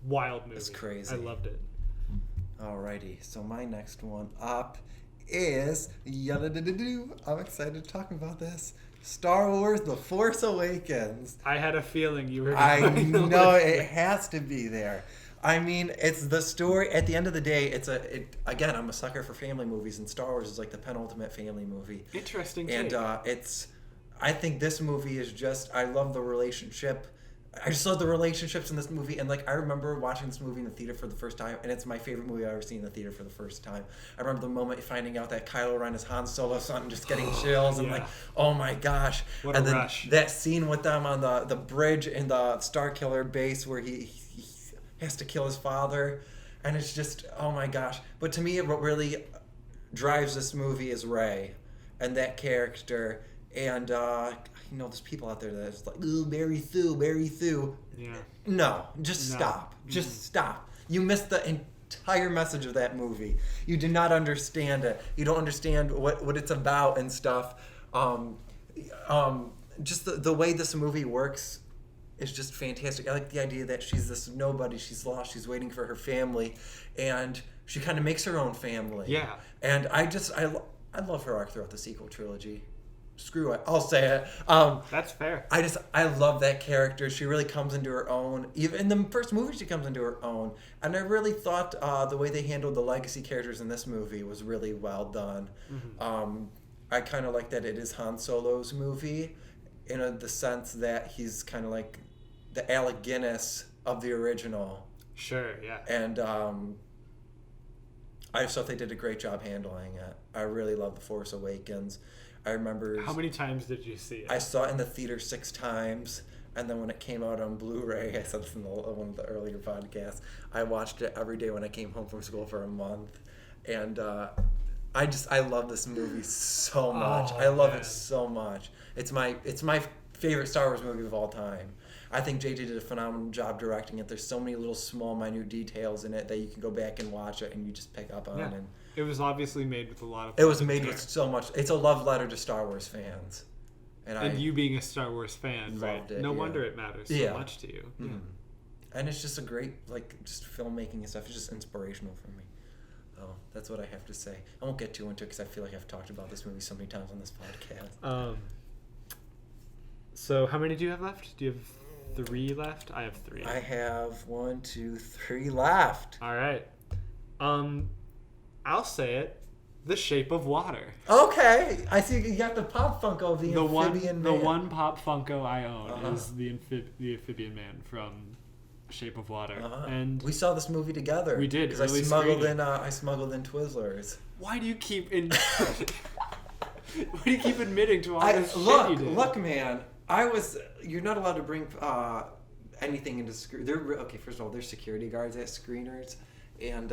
Wild movie. It's crazy. I loved it. Alrighty. So my next one up is I'm excited to talk about this. Star Wars: The Force Awakens. I had a feeling you were. I going to know list it has to be there. I mean, it's the story. At the end of the day, again, I'm a sucker for family movies, and Star Wars is like the penultimate family movie. Interesting. And take. I think this movie is just, I love the relationship. I just love the relationships in this movie. And like, I remember watching this movie in the theater for the first time, and it's my favorite movie I've ever seen in the theater for the first time. I remember the moment finding out that Kylo Ren is Han Solo, something just getting chills and Yeah. like, oh my gosh. What and a then rush. that scene with them on the bridge in the Starkiller base where he has to kill his father. And it's just, oh my gosh. But to me, what really drives this movie is Rey and that character. And, there's people out there that is like, ooh, Mary Sue. Yeah. No, just No. stop. Just stop. You missed the entire message of that movie. You do not understand it. You don't understand what it's about and stuff. Just the way this movie works is just fantastic. I like the idea that she's this nobody. She's lost. She's waiting for her family. And she kind of makes her own family. Yeah. And I love her arc throughout the sequel trilogy. Screw it, I'll say it. That's fair. I love that character. She really comes into her own. Even in the first movie, she comes into her own. And I really thought the way they handled the legacy characters in this movie was really well done. Mm-hmm. I kind of like that it is Han Solo's movie, in the sense that he's kind of like the Alec Guinness of the original. Sure, yeah. And I just thought they did a great job handling it. I really love The Force Awakens. I remember... How many times did you see it? I saw it in the theater 6 times, and then when it came out on Blu-ray, I said this in one of the earlier podcasts, I watched it every day when I came home from school for a month. And I love this movie so much. I love it so much. It's my favorite Star Wars movie of all time. I think JJ did a phenomenal job directing it. There's so many little small, minute details in it that you can go back and watch it and you just pick up on. Yeah. And it was obviously made with a lot of... It was made with so much... It's a love letter to Star Wars fans. And you being a Star Wars fan, right? It, no wonder it matters so much to you. Mm-hmm. Yeah. And it's just a great, just filmmaking and stuff. It's just inspirational for me. Oh, that's what I have to say. I won't get too into it because I feel like I've talked about this movie so many times on this podcast. So how many do you have left? Do you have 3 left? I have 3. I have 1, 2, 3 left. All right. I'll say it. The Shape of Water. Okay, I see you got the Pop Funko of the Amphibian Man. The one Pop Funko I own is the Amphibian Man from Shape of Water, and we saw this movie together. We did. Because I smuggled in Twizzlers. Why do you keep Why do you keep admitting to all this shit you did? Look, man. You're not allowed to bring anything into okay, first of all, there's security guards at screeners, and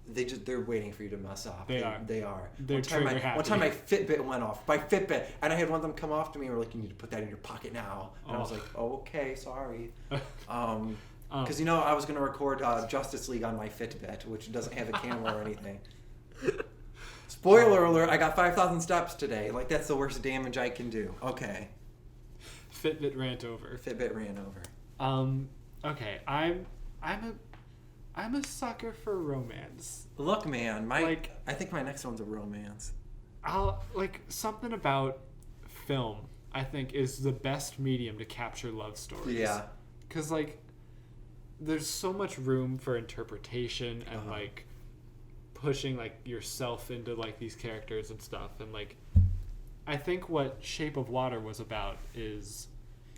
they're waiting for you to mess up. They are. They're trigger happy. One time my Fitbit went off. My Fitbit, and I had one of them come off to me and were like, "You need to put that in your pocket now." And I was like, "Oh, okay, sorry." Because I was going to record Justice League on my Fitbit, which doesn't have a camera or anything. Spoiler alert! I got 5,000 steps today. Like, that's the worst damage I can do. Okay. Fitbit ran over. Okay. I'm a sucker for romance. Look, man, I think my next one's a romance. Something about film, I think, is the best medium to capture love stories. Yeah. Because, there's so much room for interpretation and, pushing, yourself into, these characters and stuff. And, I think what Shape of Water was about is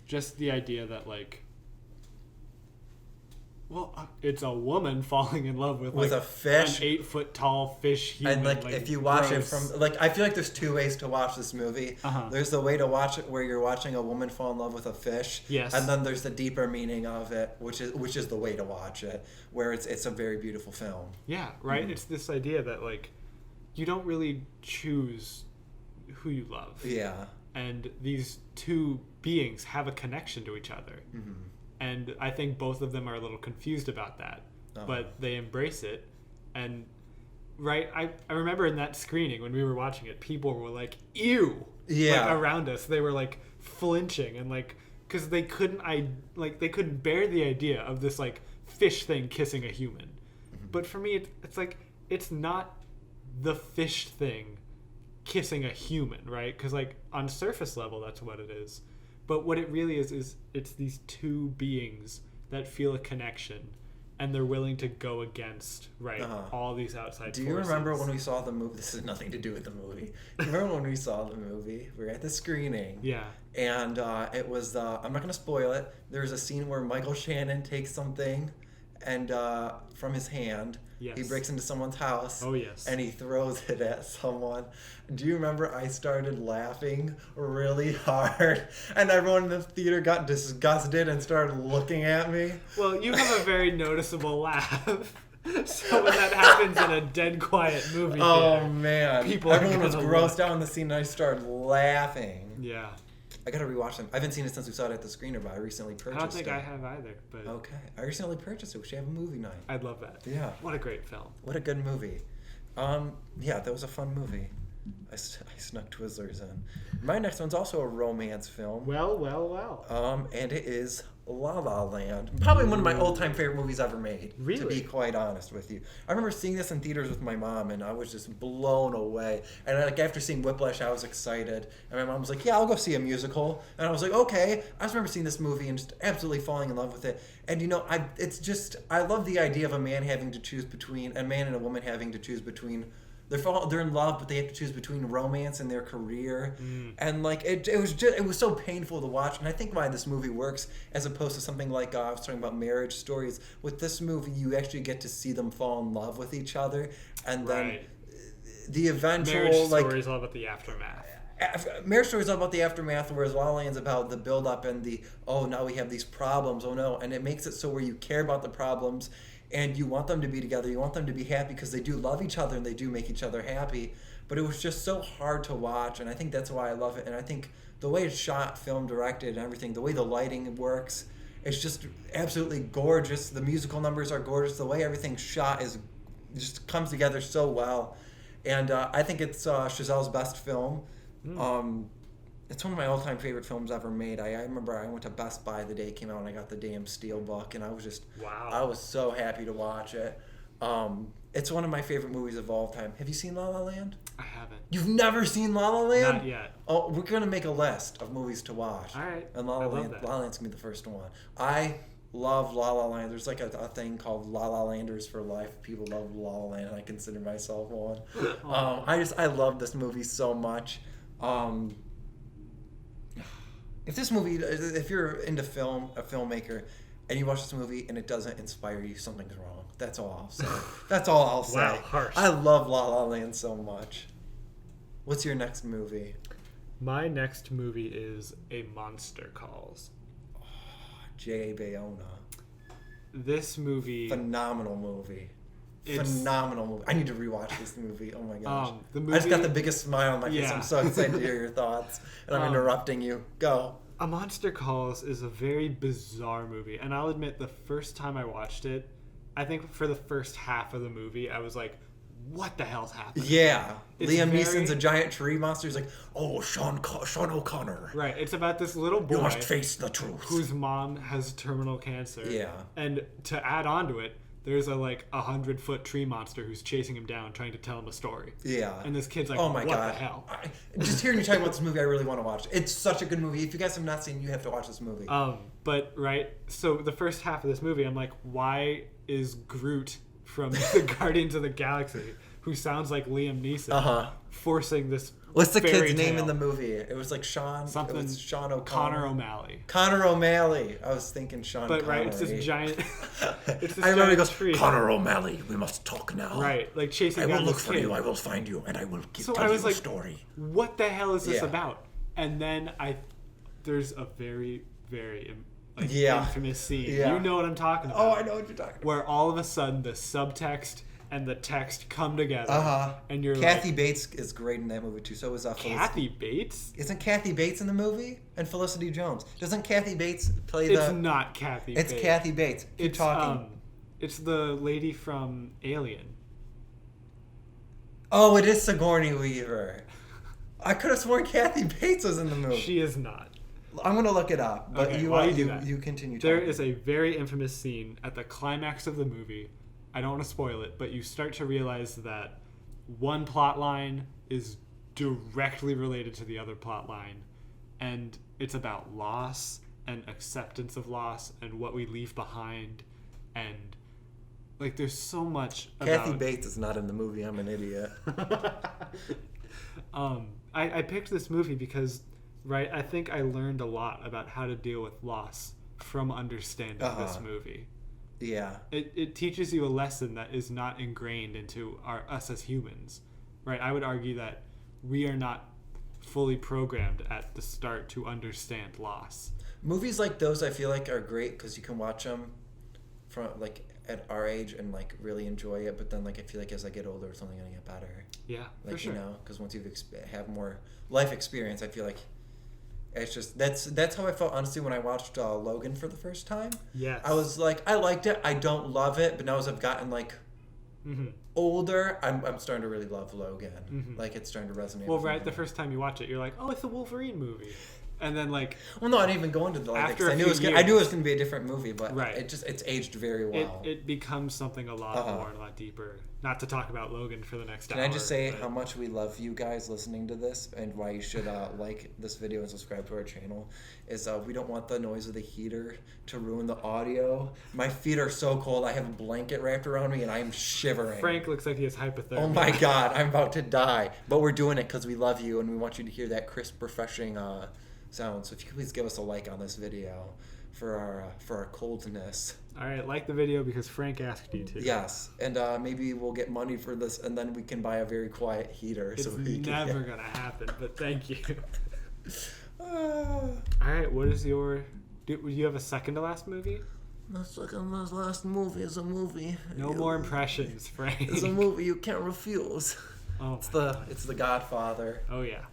just the idea that, it's a woman falling in love with a fish, an 8-foot tall fish human. And if you watch it from I feel like there's 2 ways to watch this movie. There's the way to watch it where you're watching a woman fall in love with a fish. Yes. And then there's the deeper meaning of it, which is the way to watch it, where it's a very beautiful film. Yeah, right. Mm-hmm. It's this idea that you don't really choose who you love. Yeah. And these 2 beings have a connection to each other. Mm-hmm. And I think both of them are a little confused about that, but they embrace it. And I remember in that screening when we were watching it, people were like, "Ew!" Around us, they were flinching and because they couldn't bear the idea of this fish thing kissing a human. Mm-hmm. But for me, it's not the fish thing kissing a human, right? Because on surface level, that's what it is. But what it really is it's these 2 beings that feel a connection, and they're willing to go against all these outside forces. Do you remember when we saw the movie? This has nothing to do with the movie. Do you remember when we saw the movie? We were at the screening. Yeah. And it was, I'm not going to spoil it. There's a scene where Michael Shannon takes something and from his hand. Yes. He breaks into someone's house. Oh, yes. And he throws it at someone. Do you remember I started laughing really hard and everyone in the theater got disgusted and started looking at me? Well, you have a very noticeable laugh. So when that happens in a dead quiet movie theater, man. Everyone was grossed out in the scene and I started laughing. Yeah. I gotta rewatch them. I haven't seen it since we saw it at the screener, but I recently purchased it. I don't think I have either. But okay. I recently purchased it. We should have a movie night. I'd love that. Yeah. What a great film. What a good movie. Yeah, that was a fun movie. I snuck Twizzlers in. My next one's also a romance film. Well. And it is La La Land. Probably one of my all-time favorite movies ever made. Really? To be quite honest with you, I remember seeing this in theaters with my mom, and I was just blown away. And like after seeing Whiplash, I was excited, and my mom was like, "Yeah, I'll go see a musical." And I was like, "Okay." I just remember seeing this movie and just absolutely falling in love with it. And I love the idea of a man and a woman having to choose between. They're in love, but they have to choose between romance and their career, and like it was so painful to watch. And I think why this movie works as opposed to something like I was talking about Marriage Stories. With this movie, you actually get to see them fall in love with each other, and then the eventual Marriage Story is all about the aftermath. Marriage Story is all about the aftermath, whereas La La Land's about the build up and the now we have these problems, and it makes it so where you care about the problems. And you want them to be together. You want them to be happy because they do love each other and they do make each other happy. But it was just so hard to watch, and I think that's why I love it. And I think the way it's shot, filmed, directed, and everything, the way the lighting works, it's just absolutely gorgeous. The musical numbers are gorgeous. The way everything's shot just comes together so well. And I think it's Chazelle's best film. It's one of my all-time favorite films ever made. I remember I went to Best Buy the day it came out and I got the damn Steelbook, and I was so happy to watch it. It's one of my favorite movies of all time. Have you seen La La Land? I haven't. You've never seen La La Land? Not yet. Oh, we're gonna make a list of movies to watch. All right. And La La Land's gonna be the first one. I love La La Land. There's like a thing called La La Landers for life. People love La La Land, and I consider myself one. I love this movie so much. If you're into film, a filmmaker, and you watch this movie and it doesn't inspire you, something's wrong. That's all I'll say. That's all I'll say. Wow, harsh. I love La La Land so much. What's your next movie? My next movie is A Monster Calls. J.A. Bayona. This movie... Phenomenal movie. Phenomenal movie. I need to rewatch this movie. Oh my gosh. I just got the biggest smile on my face. I'm so excited to hear your thoughts. And I'm interrupting you. Go. A Monster Calls is a very bizarre movie. And I'll admit, the first time I watched it, I think for the first half of the movie, I was like, what the hell's happening? Yeah. Liam Neeson's a giant tree monster. He's like, oh, Sean O'Connor. Right. It's about this little boy. You must face the truth. Whose mom has terminal cancer. Yeah. And to add on to it, there's a 100-foot tree monster who's chasing him down, trying to tell him a story. Yeah. And this kid's like, oh my what God. the hell? Just hearing you talk about this movie, I really want to watch it. It's such a good movie. If you guys have not seen it, you have to watch this movie. So the first half of this movie, I'm like, why is Groot from the Guardians of the Galaxy, who sounds like Liam Neeson, forcing this What's the fairy kid's name tale? in the movie? It was like Sean. Something. It was Sean O'Connor. Connor O'Malley. Connor O'Malley. I was thinking Sean. But Connery. right, it's this giant. It's this I remember he goes, tree. Connor O'Malley. We must talk now. Right, like chasing. I will down look this for kid. you. I will find you, and I will tell I you was a like, story. What the hell is this Yeah. about? And then there's a very, very Yeah. infamous scene. Yeah. You know what I'm talking about. Oh, I know what you're talking about. Where all of a sudden the subtext and the text come together. And you're Kathy Bates is great in that movie too. So is Kathy Bates? Isn't Kathy Bates in the movie? And Felicity Jones. Doesn't Kathy Bates play It's not Kathy Bates. It's Kathy Bates. Keep talking. It's the lady from Alien. Oh, it is Sigourney Weaver. I could have sworn Kathy Bates was in the movie. She is not. I'm gonna look it up, but Okay, you continue. There talking. is a very infamous scene at the climax of the movie. I don't want to spoil it, but you start to realize that one plot line is directly related to the other plot line, and it's about loss and acceptance of loss and what we leave behind, and there's so much Kathy Bates is not in the movie. I'm an idiot. I picked this movie because, I think I learned a lot about how to deal with loss from understanding this movie. Yeah. It teaches you a lesson that is not ingrained into us as humans, right? I would argue that we are not fully programmed at the start to understand loss. Movies like those, I feel like, are great because you can watch them from at our age and really enjoy it. But then I feel like as I get older, it's only gonna get better. Yeah, for sure. Because once you have more life experience, I feel like it's just that's how I felt honestly when I watched Logan for the first time. Yes. I was like, I liked it. I don't love it, but now as I've gotten older, I'm starting to really love Logan. Like, it's starting to resonate. Well, with right me. the first time you watch it, you're like, oh, it's a Wolverine movie. And then, like... Well, no, I didn't even go into the like after I knew it was going to be a different movie, but it's aged very well. It becomes something a lot more and a lot deeper. Not to talk about Logan for the next hour. Can I just say how much we love you guys listening to this and why you should like this video and subscribe to our channel is we don't want the noise of the heater to ruin the audio. My feet are so cold. I have a blanket wrapped around me and I am shivering. Frank looks like he has hypothermia. Oh my God, I'm about to die. But we're doing it because we love you and we want you to hear that crisp, refreshing sound. So if you could please give us a like on this video for our coldness. All right, like the video because Frank asked you to. Yes, and maybe we'll get money for this, and then we can buy a very quiet heater. It's never gonna happen, but thank you. All right, what is your? Do you have a second to last movie? The second to last movie is a movie. No more impressions, Frank. It's a movie you can't refuse. Oh, it's the Godfather. Oh yeah.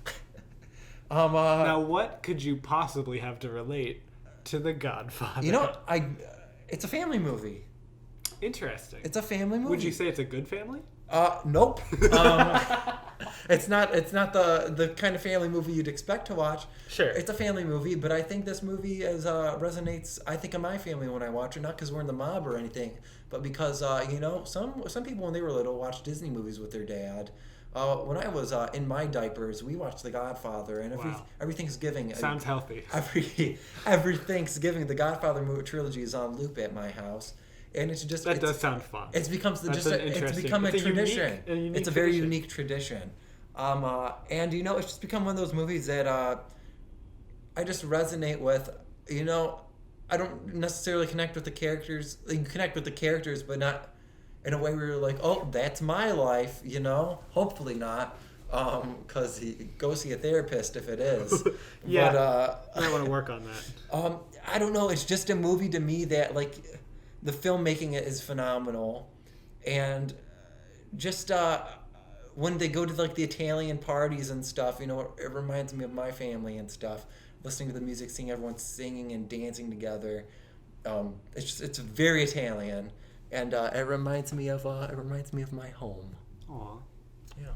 Now what could you possibly have to relate to the Godfather? You know, it's a family movie. Interesting. It's a family movie. Would you say it's a good family? Nope. It's not the kind of family movie you'd expect to watch. Sure. It's a family movie, but I think this movie resonates. I think of my family when I watch it, not because we're in the mob or anything, but because some people when they were little watched Disney movies with their dad. When I was in my diapers, we watched The Godfather, and every Thanksgiving. Sounds healthy. Every Thanksgiving, the Godfather movie trilogy is on loop at my house, and it's just does sound fun. It's become a tradition. It's a very unique tradition, and it's just become one of those movies that I just resonate with. I don't necessarily connect with the characters. You connect with the characters, but not in a way where you're like, oh, that's my life, Hopefully not, because go see a therapist if it is. Yeah, but, I want to work on that. I don't know. It's just a movie to me that, like, the filmmaking is phenomenal. And just when they go to, like, the Italian parties and stuff, it reminds me of my family and stuff. Listening to the music, seeing everyone singing and dancing together. It's very Italian. And it reminds me of my home. Aw. Yeah.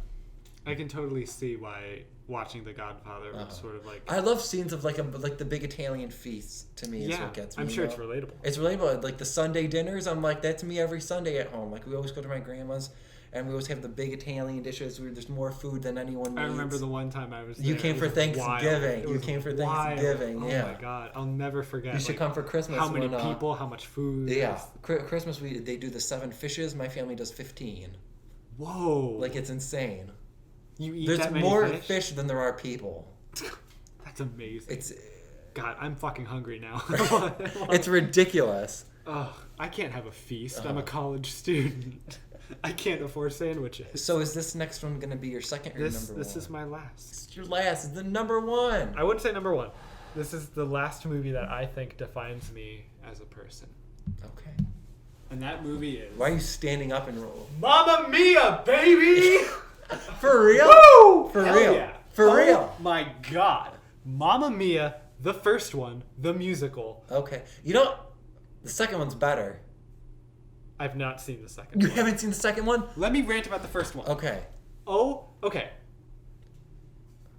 I can totally see why watching The Godfather was sort of like. I love scenes of like the big Italian feasts. To me, is what gets me. I'm sure it's relatable. It's relatable. Like the Sunday dinners, I'm like, that's me every Sunday at home. Like we always go to my grandma's, and we always have the big Italian dishes where there's more food than anyone needs. I remember the one time I was there. You came for Thanksgiving. You came for Thanksgiving. Oh my God, I'll never forget. You should come for Christmas. How many people? How much food? Yeah, Christmas they do the 7 fishes. My family does 15. Whoa! Like it's insane. You eat There's that many more fish than there are people. That's amazing. It's God, I'm fucking hungry now. It's ridiculous. Ugh, I can't have a feast. I'm a college student. I can't afford sandwiches. So is this next one going to be your second or number one? This is my last. It's your last. It's the number one. I wouldn't say number one. This is the last movie that I think defines me as a person. Okay. And that movie is... Why are you standing up and roll? Mamma Mia, baby! For real? Woo! For Hell real? Yeah. For real? My God. Mamma Mia, the first one, the musical. Okay. The second one's better. I've not seen the second You one. haven't seen the second one? Let me rant about the first one. Okay. Oh, okay.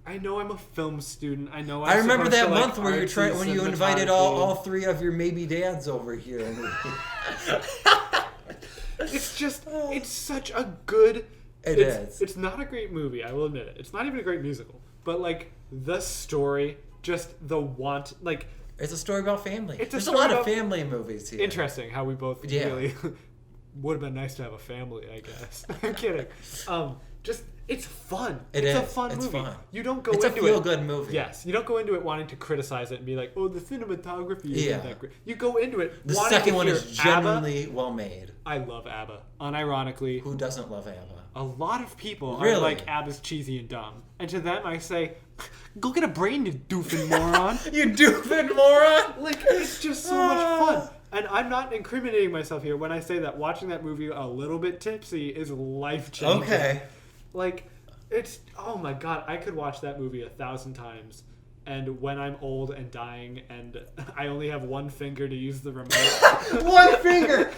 I know I'm a film student. I know I remember that to month like where you invited all 3 of your maybe dads over here. It's just, it's such a good... It is. It's not a great movie, I will admit it. It's not even a great musical. But, like, the story, just the want... Like, it's a story about family. There's a lot of family movies here. Interesting how we both really... would have been nice to have a family, I guess. I'm kidding. Just... It's fun. It's a fun movie. Fun. You don't go into it. It's a feel-good movie. Yes. You don't go into it wanting to criticize it and be like, oh, the cinematography isn't that great. You go into it the wanting second to one hear is genuinely well made. I love ABBA. Unironically. Who doesn't love ABBA? A lot of people are like, ABBA's cheesy and dumb. And to them, I say, go get a brain, you doofing moron. You doofing moron? Like, it's just so much fun. And I'm not incriminating myself here when I say that watching that movie a little bit tipsy is life-changing. Okay. Like... It's, oh my God, I could watch that movie 1,000 times and when I'm old and dying and I only have one finger to use the remote. One finger!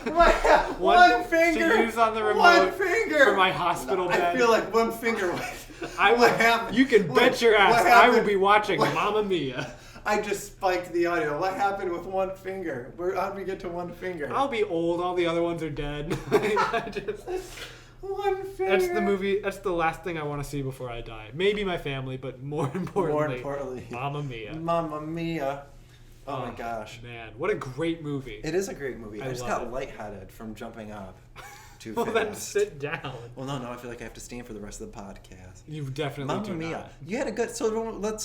One finger! To use on the remote one finger! for my hospital bed. I feel like one finger was... You can bet your ass I will be watching Mamma Mia. I just spiked the audio. What happened with one finger? How'd we get to one finger? I'll be old. All the other ones are dead. One finger. That's the movie. That's the last thing I want to see before I die. Maybe my family, but more importantly, Mamma Mia. Mamma Mia. Oh my gosh. Man, what a great movie. It is a great movie. I just got it. lightheaded from jumping up too Well, fast. then sit down. Well, no, I feel like I have to stand for the rest of the podcast. You definitely Mamma do Mia. not. You had a good... So let's...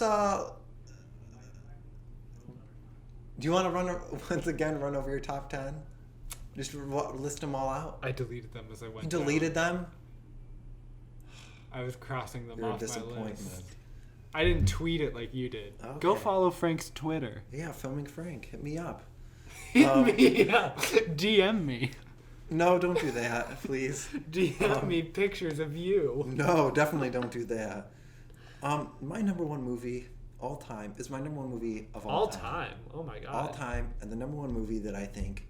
Do you want to once again run over your top 10? Just list them all out? I deleted them as I went. You deleted them? I was crossing them You're a off my disappointment. list. I didn't tweet it like you did. Okay. Go follow Frank's Twitter. Yeah, Filming Frank. Hit me up. Hit me up. DM me. No, don't do that, please. DM me pictures of you. No, definitely don't do that. My number one movie all time is my number one movie of all time. Oh my god. All time, and the number one movie that I think,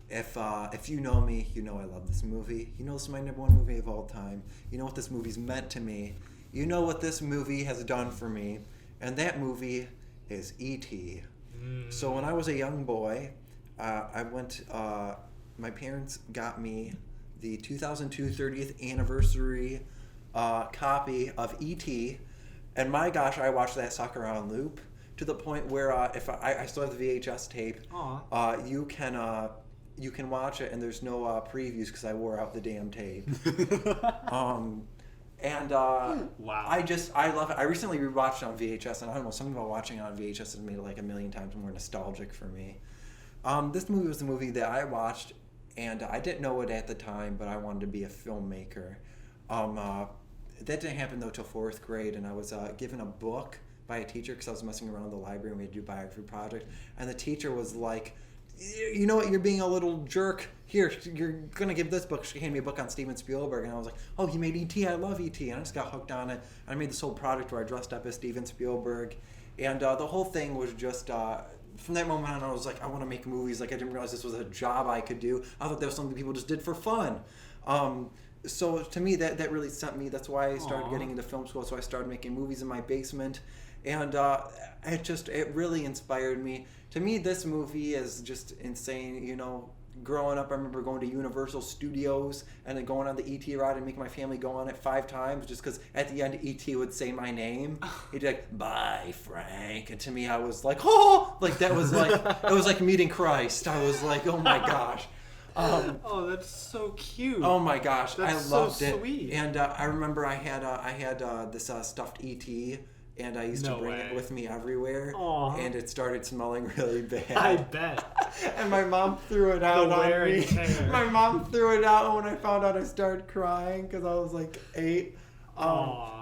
if you know me, you know I love this movie. You know this is my number one movie of all time. You know what this movie's meant to me. You know what this movie has done for me, and that movie is E.T. So when I was a young boy, I went. My parents got me the 2002 30th anniversary copy of E.T. And my gosh, I watched that sucker on loop to the point where if I still have the VHS tape, you can watch it and there's no previews because I wore out the damn tape. Wow. I love it. I recently rewatched it on VHS, and I don't know, something about watching it on VHS has made it like a million times more nostalgic for me. This movie was the movie that I watched, and I didn't know it at the time, but I wanted to be a filmmaker. That didn't happen though till 4th grade, and I was given a book by a teacher because I was messing around in the library and we had to do a biography project, and the teacher was like, you know what, you're being a little jerk. Here, you're going to give this book. She handed me a book on Steven Spielberg, and I was like, oh, he made E.T., I love E.T., and I just got hooked on it. I made this whole project where I dressed up as Steven Spielberg, and the whole thing was just... from that moment on, I was like, I want to make movies. Like, I didn't realize this was a job I could do. I thought that was something people just did for fun. So to me, that really sent me. That's why I started getting into film school. So I started making movies in my basement, and it really inspired me. To me, this movie is just insane. You know, growing up, I remember going to Universal Studios and then going on the E.T. ride and making my family go on it 5 times just because at the end E.T. would say my name. He'd be like, "Bye, Frank," and to me, I was like, "Oh!" Like that was like it was like meeting Christ. I was like, "Oh my gosh." Oh, that's so cute. Oh my gosh, that's I loved so it. Sweet. And I remember I had this stuffed ET, and I used to bring it with me everywhere. Aww. And it started smelling really bad. I bet. And my mom threw it out on me. My mom threw it out, and when I found out, I started crying because I was like 8.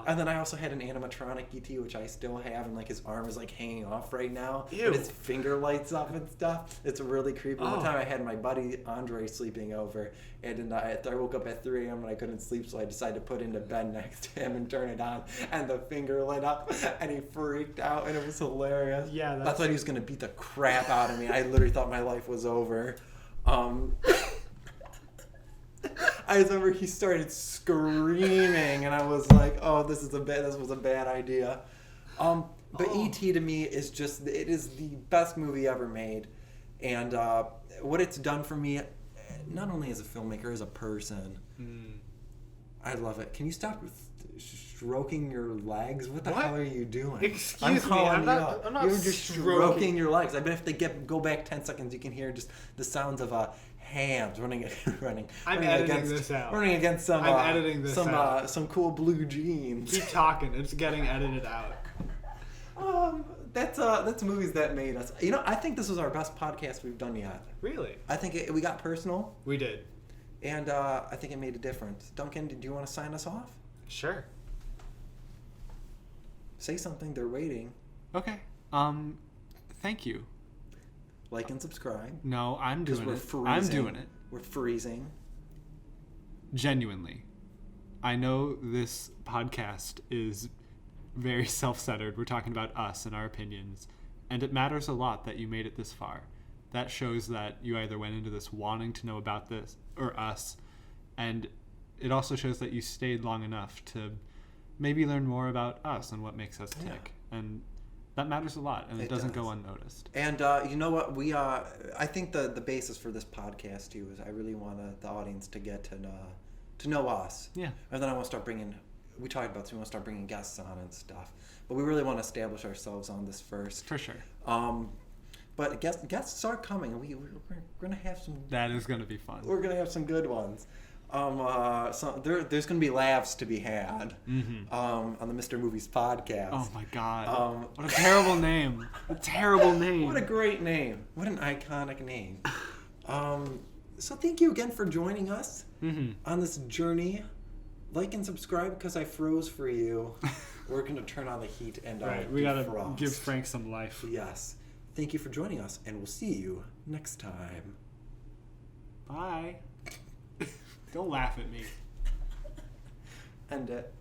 And then I also had an animatronic ET, which I still have, and like his arm is like hanging off right now. Ew. But his finger lights up and stuff. It's really creepy. One time I had my buddy Andre sleeping over, and I woke up at 3 a.m. and I couldn't sleep, so I decided to put into bed next to him and turn it on, and the finger lit up, and he freaked out, and it was hilarious. Yeah, I thought he was gonna beat the crap out of me. I literally thought my life was over. I remember he started screaming, and I was like, "Oh, this was a bad idea." But E.T. to me is it is the best movie ever made, and what it's done for me, not only as a filmmaker, as a person, I love it. Can you stop stroking your legs? What the hell are you doing? Excuse me, I'm not You're just stroking your legs. I bet if they go back 10 seconds, you can hear just the sounds of hands running. I'm editing this out. Running against some. I'm editing this out. Some cool blue jeans. Keep talking. It's getting edited out. That's movies that made us. You know, I think this was our best podcast we've done yet. Really? I think we got personal. We did. And I think it made a difference. Duncan, do you want to sign us off? Sure. Say something. They're waiting. Okay. Thank you. Like and subscribe. No, I'm doing it. Freezing. I'm doing it. We're freezing. Genuinely. I know this podcast is very self-centered. We're talking about us and our opinions. And it matters a lot that you made it this far. That shows that you either went into this wanting to know about this or us. And it also shows that you stayed long enough to maybe learn more about us and what makes us tick. And that matters a lot, and it doesn't go unnoticed. And you know what? I think the basis for this podcast too is I really want the audience to get to know us. Yeah. And then I want to start bringing. We talked about this. We want to start bringing guests on and stuff. But we really want to establish ourselves on this first. For sure. But guests are coming, and we're gonna have some. That is gonna be fun. We're gonna have some good ones. There's going to be laughs to be had on the Mr. Movies podcast. Oh my God! What a terrible name! A terrible name! What a great name! What an iconic name! So thank you again for joining us on this journey. Like and subscribe because I froze for you. We're going to turn on the heat and we gotta defrost. give Frank some life. Yes. Thank you for joining us, and we'll see you next time. Bye. Don't laugh at me. End it.